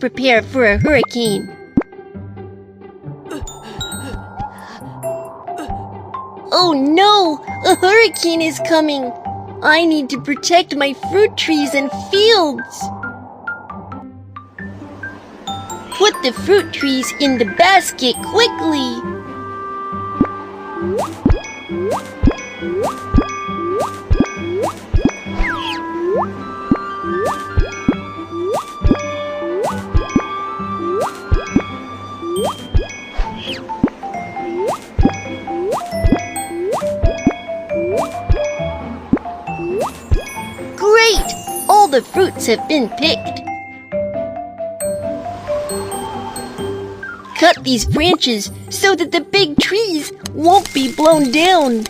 Prepare for a hurricane. Oh no! A hurricane is coming! I need to protect my fruit trees and fields! Put the fruit trees in the basket quickly! Great! All the fruits have been picked. Cut these branches so that the big trees won't be blown down.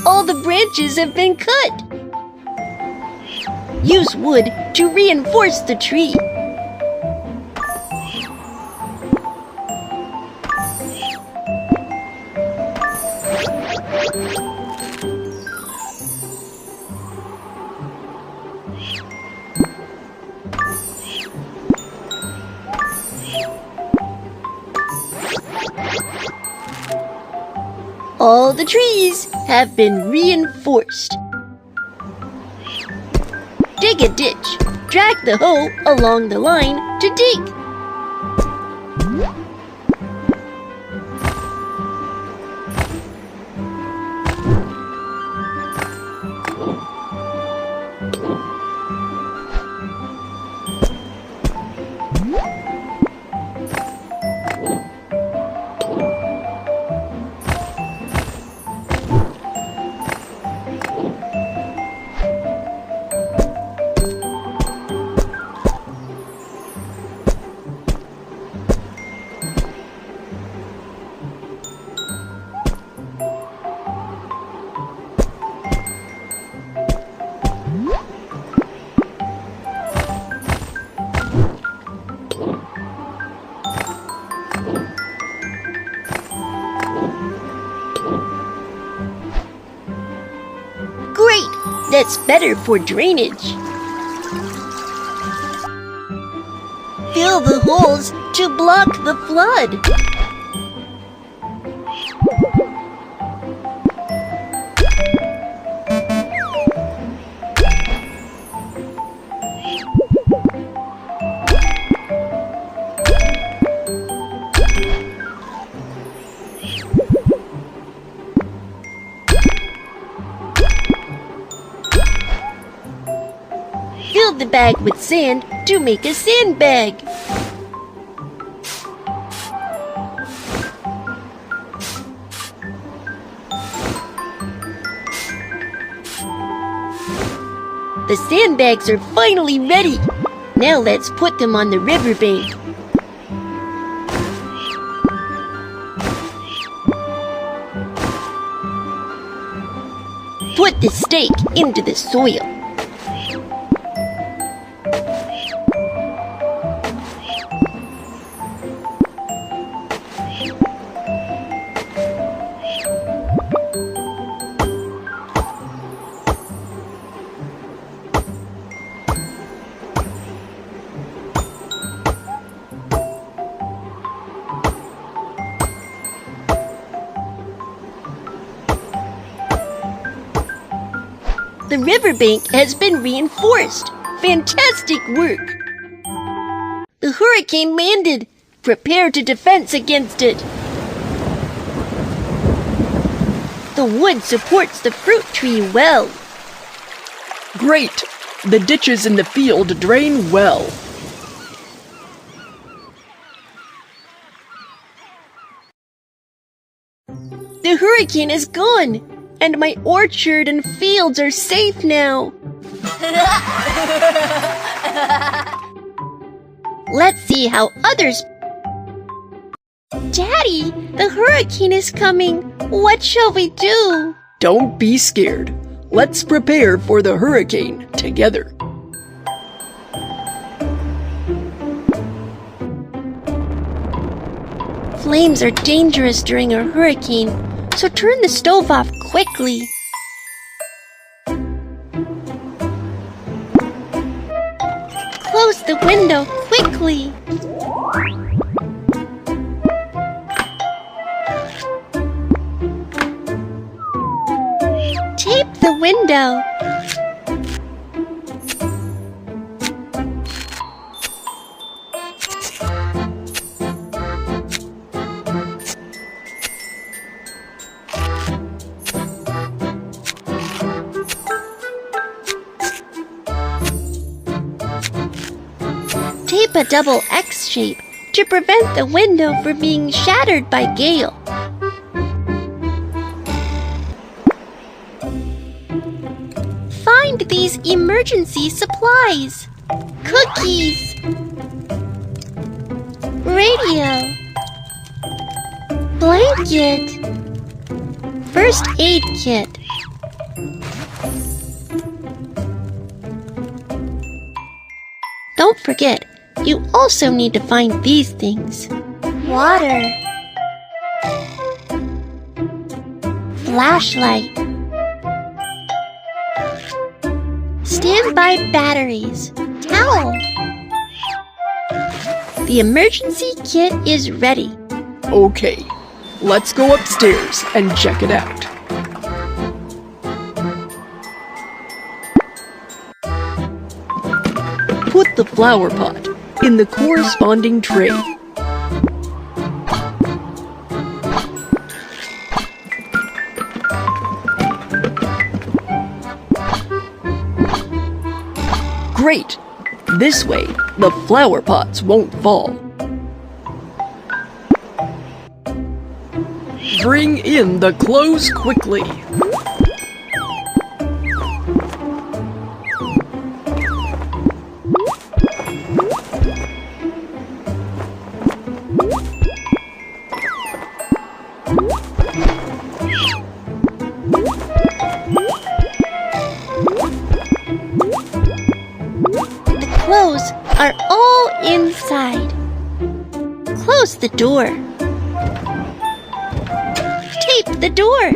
All the branches have been cut. Use wood to reinforce the tree. All the trees have been reinforced. Dig a ditch. Drag the hoe along the line to dig. Great! That's better for drainage. Fill the holes to block the flood. Fill the bag with sand to make a sandbag. The sandbags are finally ready. Now let's put them on the riverbank. Put the stake into the soil. The riverbank has been reinforced. Fantastic work! The hurricane landed. Prepare to defense against it. The wood supports the fruit tree well. Great! The ditches in the field drain well. The hurricane is gone, and my orchard and fields are safe now. Let's see how others Daddy, the hurricane is coming. What shall we do? Don't be scared. Let's prepare for the hurricane together. Flames are dangerous during a hurricane, so turn the stove off quickly. Close the window quickly. Tape the window. Tape a double X shape to prevent the window from being shattered by gale. Find these emergency supplies. Cookies, radio, blanket, first aid kit. Don't forget, you also need to find these things. Water, flashlight, standby batteries, towel. The emergency kit is ready. Okay, let's go upstairs and check it out. Put the flower pot in the corresponding tray. Great! This way, the flower pots won't fall. Bring in the clothes quickly. Clothes are all inside. Close the door. Tape the door.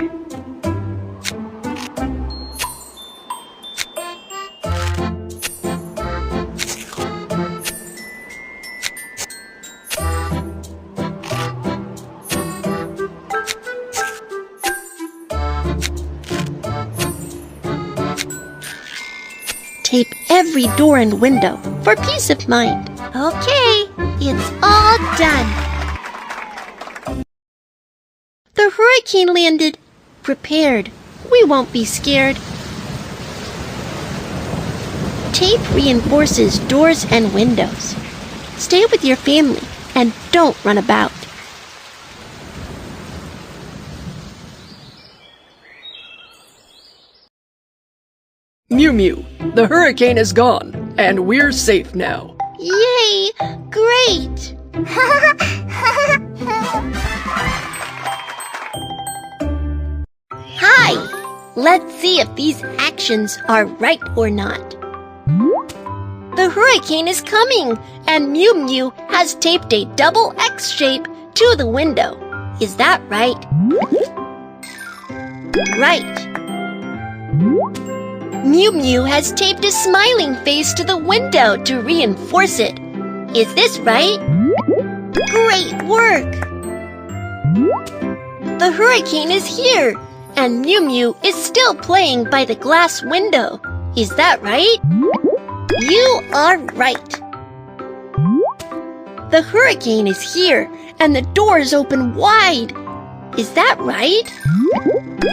Tape every door and window for peace of mind. Okay, it's all done. The hurricane landed. Prepared. We won't be scared. Tape reinforces doors and windows. Stay with your family and don't run about. Mew Mew, the hurricane is gone, and we're safe now. Yay! Great! Hi! Let's see if these actions are right or not. The hurricane is coming, and Mew Mew has taped a double X shape to the window. Is that right? Right. Mew Mew has taped a smiling face to the window to reinforce it. Is this right? Great work! The hurricane is here, and Mew Mew is still playing by the glass window. Is that right? You are right. The hurricane is here, and the doors open wide. Is that right?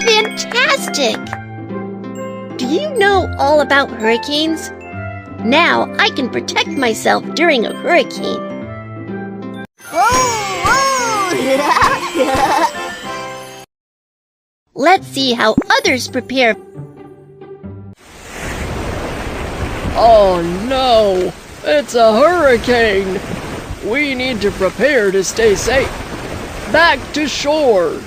Fantastic! Do you know all about hurricanes? Now I can protect myself during a hurricane. Let's see how others prepare. Oh no! It's a hurricane! We need to prepare to stay safe. back to shore.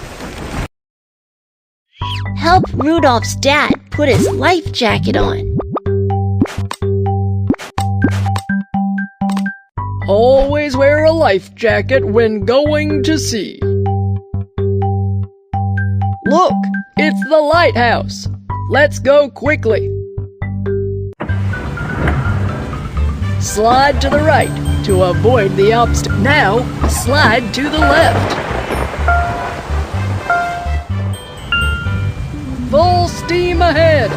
Help Rudolph's dad put his life jacket on. Always wear a life jacket when going to sea. Look, it's the lighthouse. Let's go quickly. Slide to the right to avoid the obstacle. Now, slide to the left. Full steam ahead.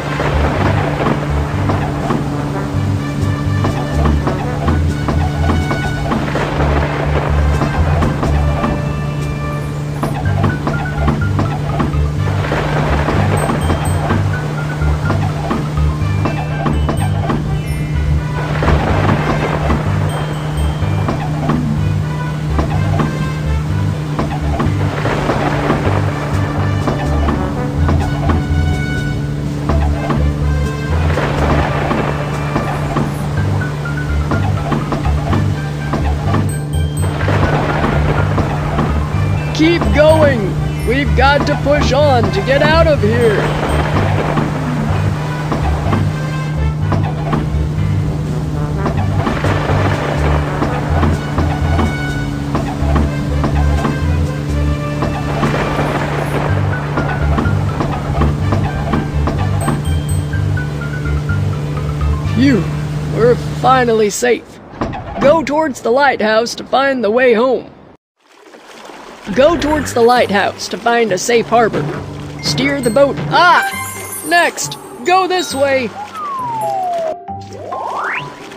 Keep going! We've got to push on to get out of here! Phew! We're finally safe. Go towards the lighthouse to find the way home. Go towards the lighthouse to find a safe harbor. Steer the boat. Next, go this way.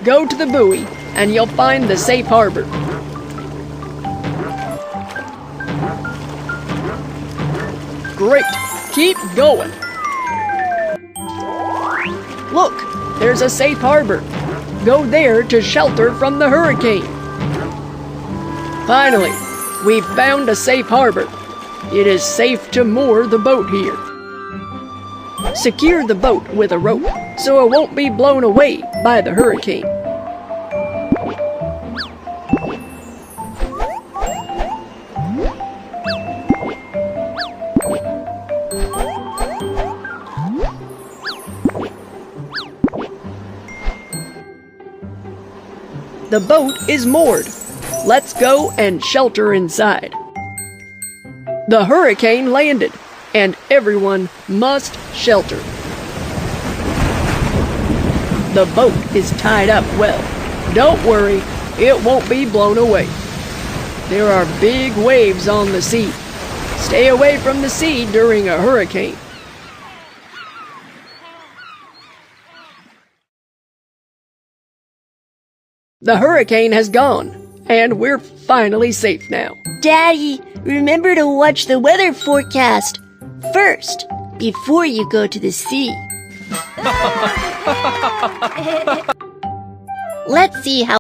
Go to the buoy, and you'll find the safe harbor. Great, keep going. Look, there's a safe harbor. Go there to shelter from the hurricane. Finally, we've found a safe harbor. It is safe to moor the boat here. Secure the boat with a rope so it won't be blown away by the hurricane. The boat is moored. Let's go and shelter inside. The hurricane landed, and everyone must shelter. The boat is tied up well. Don't worry, it won't be blown away. There are big waves on the sea. Stay away from the sea during a hurricane. The hurricane has gone, and we're finally safe now. Daddy, remember to watch the weather forecast first before you go to the sea. Let's see how